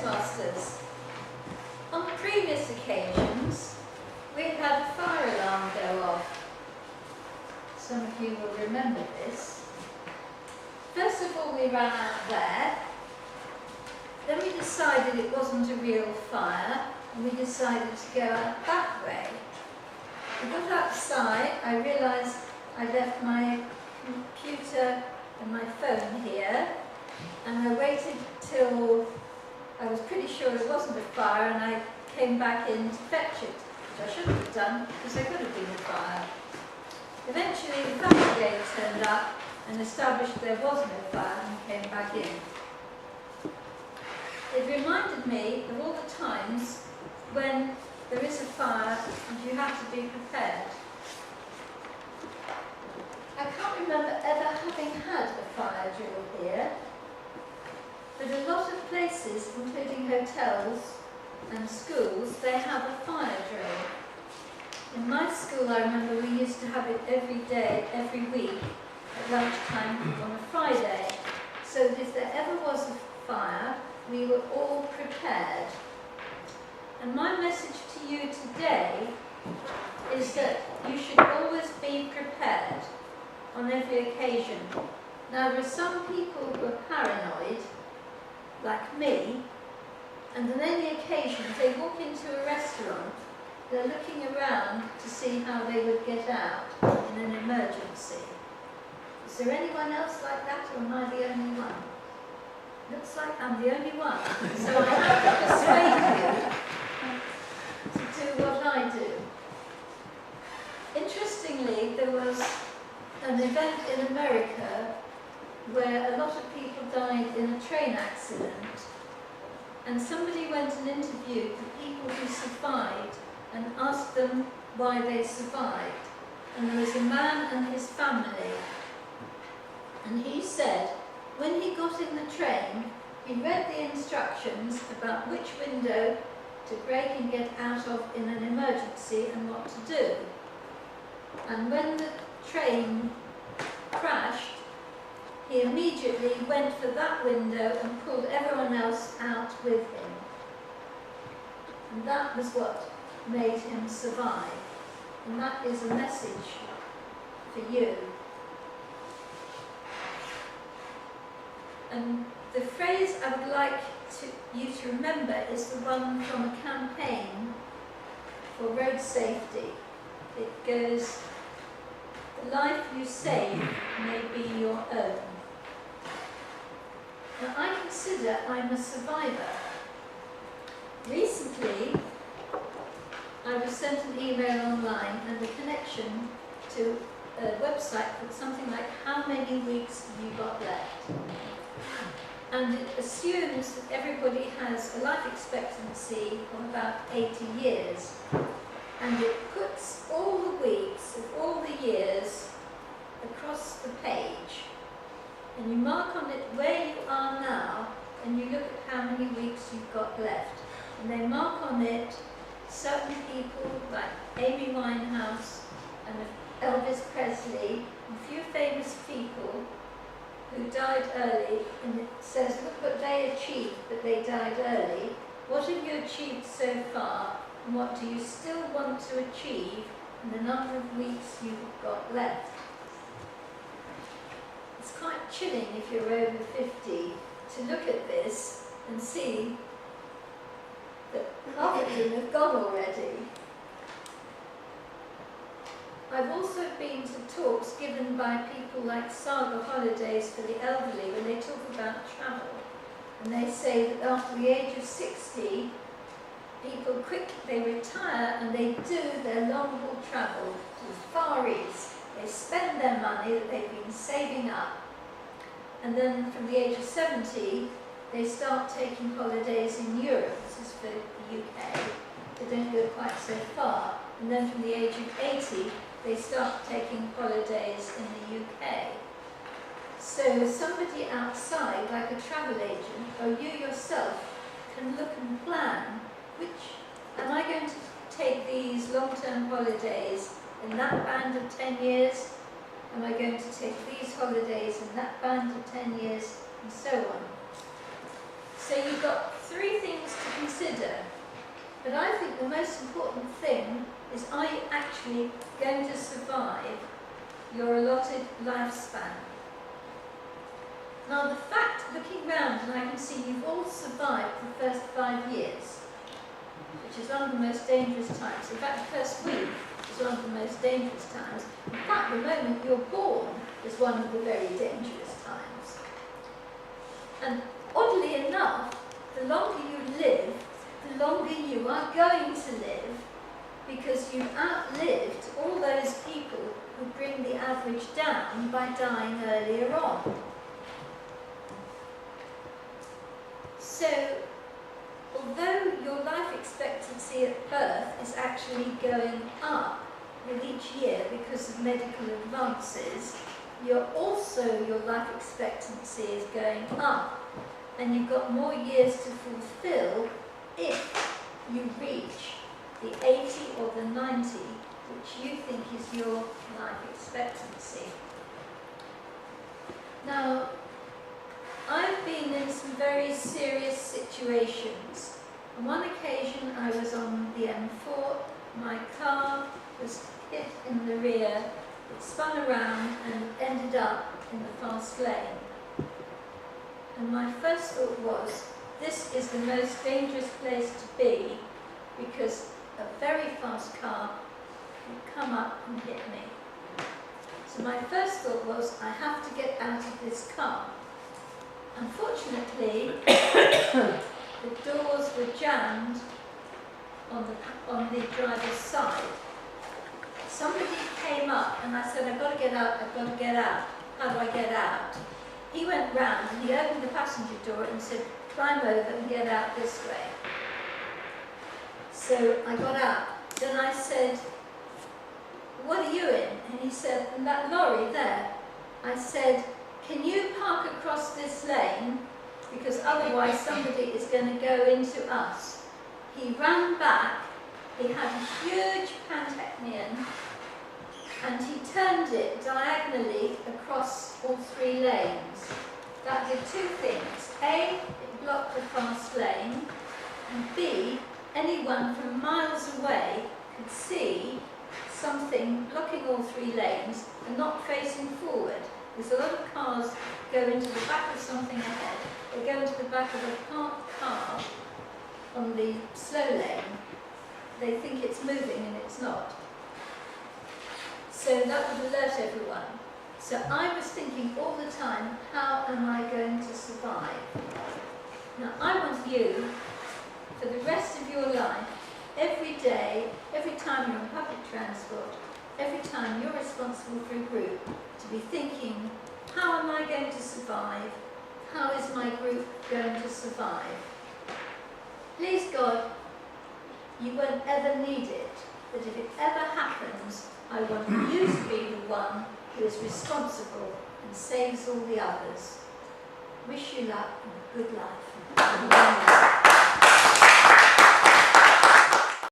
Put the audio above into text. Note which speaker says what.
Speaker 1: Toastmasters. On previous occasions, we've had a fire alarm go off. Some of you will remember this. First of all, we ran out there. Then we decided it wasn't a real fire, and we decided to go out that way. We got outside. I realised I left my computer and my phone here, and I waited till I was pretty sure it wasn't a fire, and I came back in to fetch it, which I shouldn't have done because there could have been a fire. Eventually the fire brigade turned up and established there was no fire and came back in. It reminded me of all the times when there is a fire and you have to be prepared. I can't remember ever having had a fire drill here, but a lot of places, including hotels and schools, they have a fire drill. In my school, I remember we used to have it every day, every week, at lunchtime on a Friday, so that if there ever was a fire, we were all prepared. And my message to you today is that you should always be prepared on every occasion. Now, there are some people who are paranoid, like me, and on any occasion, if they walk into a restaurant, they're looking around to see how they would get out in an emergency. Is there anyone else like that, or am I the only one? Looks like I'm the only one, so I have to persuade you to do what I do. Interestingly, there was an event in America where a lot of people died in a train accident, and somebody went and interviewed the people who survived and asked them why they survived. And there was a man and his family, and he said when he got in the train, he read the instructions about which window to break and get out of in an emergency and what to do. And when the train crashed, he immediately went for that window and pulled everyone else out with him. And that was what made him survive. And that is a message for you. And the phrase I would like you to remember is the one from a campaign for road safety. It goes, "The life you save may be your own." Now, I consider I'm a survivor. Recently, I was sent an email online and a connection to a website called something like "How many weeks have you got left?" And it assumes that everybody has a life expectancy of about 80 years. And it puts all the weeks of all the years across the page. And you mark on it where you are now, and you look at how many weeks you've got left. And they mark on it certain people like Amy Winehouse and Elvis Presley, and a few famous people who died early, and it says, look what they achieved, but they died early. What have you achieved so far, and what do you still want to achieve in the number of weeks you've got left? It's quite chilling if you're over 50 to look at this and see that half of them have gone already. I've also been to talks given by people like Saga Holidays for the Elderly, when they talk about travel. And they say that after the age of 60, people they retire and they do their long haul travel to the Far East. They spend their money that they've been saving up. And then from the age of 70, they start taking holidays in Europe. This is for the UK. They don't go quite so far. And then from the age of 80, they start taking holidays in the UK. So somebody outside, like a travel agent, or you yourself, can look and plan, am I going to take these long-term holidays in that band of 10 years? Am I going to take these holidays in that band of 10 years? And so on. So you've got three things to consider. But I think the most important thing is, are you actually going to survive your allotted lifespan? Now the fact, looking round, and I can see you've all survived the first 5 years, which is one of the most dangerous times. In fact, the first week is one of the most dangerous times. In fact, the moment you're born is one of the very dangerous times. And oddly enough, the longer you live, the longer you are going to live, because you've outlived all those people who bring the average down by dying earlier on. So, although your life expectancy at birth is actually going up with each year because of medical advances, your life expectancy is going up, and you've got more years to fulfill if you reach the 80 or the 90, which you think is your life expectancy. Now, I've been in some very serious situations. On one occasion I was on the M4, my car was hit in the rear, it spun around and ended up in the fast lane. And my first thought was, this is the most dangerous place to be, because a very fast car would come up and hit me. So my first thought was, I have to get out of this car. Unfortunately, the doors were jammed on the driver's side. Somebody came up and I said, I've got to get out, I've got to get out. How do I get out? He went round and he opened the passenger door and said, climb over and get out this way. So I got out. Then I said, what are you in? And he said, that lorry there. I said, can you park across this lane? Because otherwise somebody is going to go into us. He ran back. He had a huge Pantechnion and he turned it diagonally across all three lanes. That did two things. A, it blocked the fast lane, and B, anyone from miles away could see something blocking all three lanes and not facing forward. Because a lot of cars go into the back of something ahead, they go into the back of a parked car on the slow lane. They think it's moving and it's not. So that would alert everyone. So I was thinking all the time, how am I going to survive? Now I want you, for the rest of your life, every day, every time you're on public transport, every time you're responsible for a group, to be thinking, how am I going to survive? How is my group going to survive? Please God, you won't ever need it, but if it ever happens, I want you to be the one who is responsible and saves all the others. Wish you luck and good life.